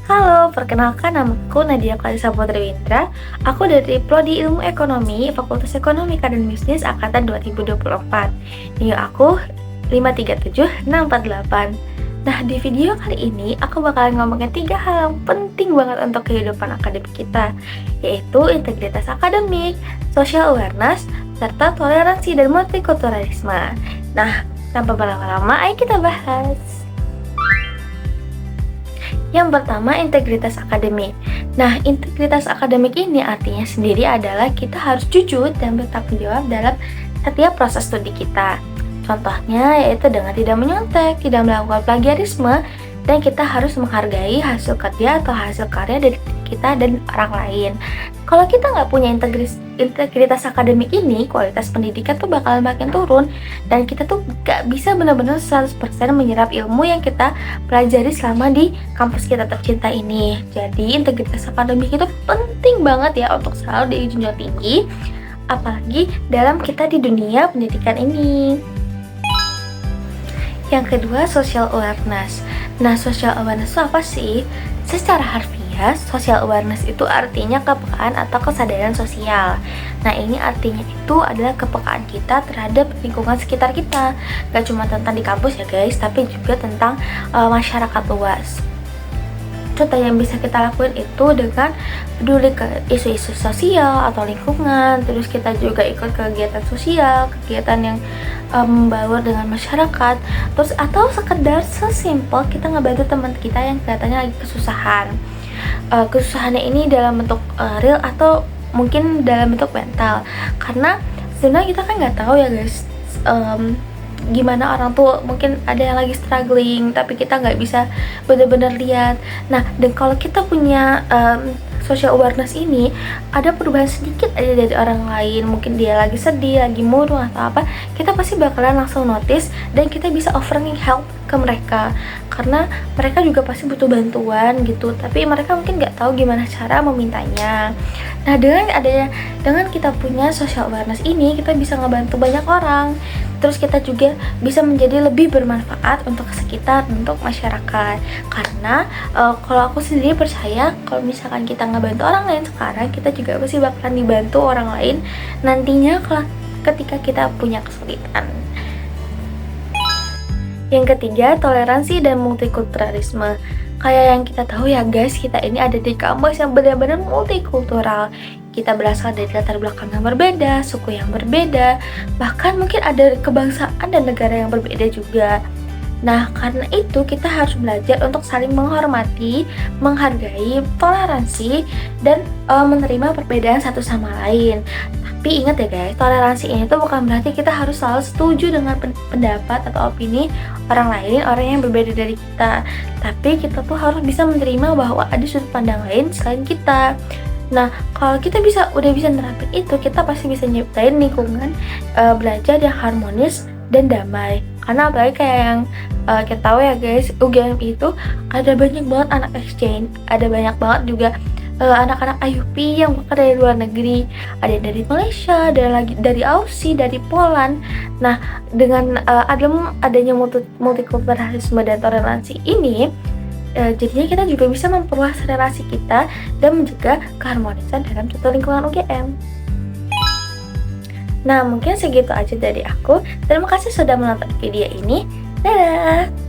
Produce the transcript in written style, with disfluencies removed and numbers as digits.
Halo, perkenalkan namaku Nadia Clarissa Putri Windra. Aku dari Prodi Ilmu Ekonomi, Fakultas Ekonomi dan Bisnis Angkatan 2024. NIO aku 537-648. Nah, di video kali ini aku bakalan ngomongin 3 hal yang penting banget untuk kehidupan akademik kita, yaitu integritas akademik, social awareness, serta toleransi dan multikulturalisme. Nah, tanpa berlama-lama, ayo kita bahas. Yang pertama, integritas akademik. Nah, integritas akademik ini artinya sendiri adalah kita harus jujur dan bertanggung jawab dalam setiap proses studi kita. Contohnya yaitu dengan tidak menyontek, tidak melakukan plagiarisme, dan kita harus menghargai hasil kerja atau hasil karya dari kita dan orang lain. Kalau kita nggak punya integritas akademik ini, kualitas pendidikan tuh bakalan makin turun, dan kita tuh nggak bisa benar-benar 100% menyerap ilmu yang kita pelajari selama di kampus kita tercinta ini. Jadi integritas akademik itu penting banget ya untuk selalu dijunjung tinggi, apalagi dalam kita di dunia pendidikan ini. Yang kedua, social awareness. Nah, social awareness itu apa sih? Secara harfiah, social awareness itu artinya kepekaan atau kesadaran sosial. Nah, ini artinya itu adalah kepekaan kita terhadap lingkungan sekitar kita. Gak cuma tentang di kampus ya guys, tapi juga tentang masyarakat luas. Contoh yang bisa kita lakuin itu dengan peduli ke isu-isu sosial atau lingkungan, terus kita juga ikut kegiatan sosial, kegiatan yang membaur dengan masyarakat, terus atau sekedar sesimpel kita ngebantu teman kita yang kelihatannya lagi kesusahan. Kesusahannya ini dalam bentuk real atau mungkin dalam bentuk mental, karena sebenarnya kita kan nggak tahu ya guys, gimana orang tuh mungkin ada yang lagi struggling tapi kita nggak bisa benar-benar lihat. Nah, dan kalau kita punya social awareness ini, ada perubahan sedikit aja dari orang lain, mungkin dia lagi sedih, lagi murung atau apa, kita pasti bakalan langsung notice dan kita bisa offering help ke mereka, karena mereka juga pasti butuh bantuan gitu, tapi mereka mungkin nggak tahu gimana cara memintanya. Nah, dengan kita punya social awareness ini, kita bisa ngebantu banyak orang, terus kita juga bisa menjadi lebih bermanfaat untuk sekitar, untuk masyarakat. Karena kalau aku sendiri percaya kalau misalkan kita ngebantu orang lain sekarang, kita juga pasti bakalan dibantu orang lain nantinya ketika kita punya kesulitan. Yang ketiga, toleransi dan multikulturalisme. Kayak yang kita tahu ya guys, kita ini ada di kampus yang benar-benar multikultural. Kita berasal dari latar belakang yang berbeda, suku yang berbeda, bahkan mungkin ada kebangsaan dan negara yang berbeda juga. Nah, karena itu kita harus belajar untuk saling menghormati, menghargai, toleransi, dan menerima perbedaan satu sama lain. Tapi ingat ya guys, toleransi ini tuh bukan berarti kita harus selalu setuju dengan pendapat atau opini orang lain, orang yang berbeda dari kita. Tapi kita tuh harus bisa menerima bahwa ada sudut pandang lain selain kita. Nah, kalau kita udah bisa nerapin itu, kita pasti bisa nyiptain lingkungan belajar yang harmonis dan damai. Karena apalagi kayak yang kita tahu ya guys, UGM itu ada banyak banget anak exchange, ada banyak banget juga anak-anak IUP yang bukan dari luar negeri, ada yang dari Malaysia, ada lagi dari Aussie, dari Poland. Nah, dengan adanya multikulturalisme dan toleransi ini, jadinya kita juga bisa memperluas relasi kita dan menjaga keharmonisan dalam suatu lingkungan UGM. Nah, mungkin segitu aja dari aku. Terima kasih sudah menonton video ini. Dadah!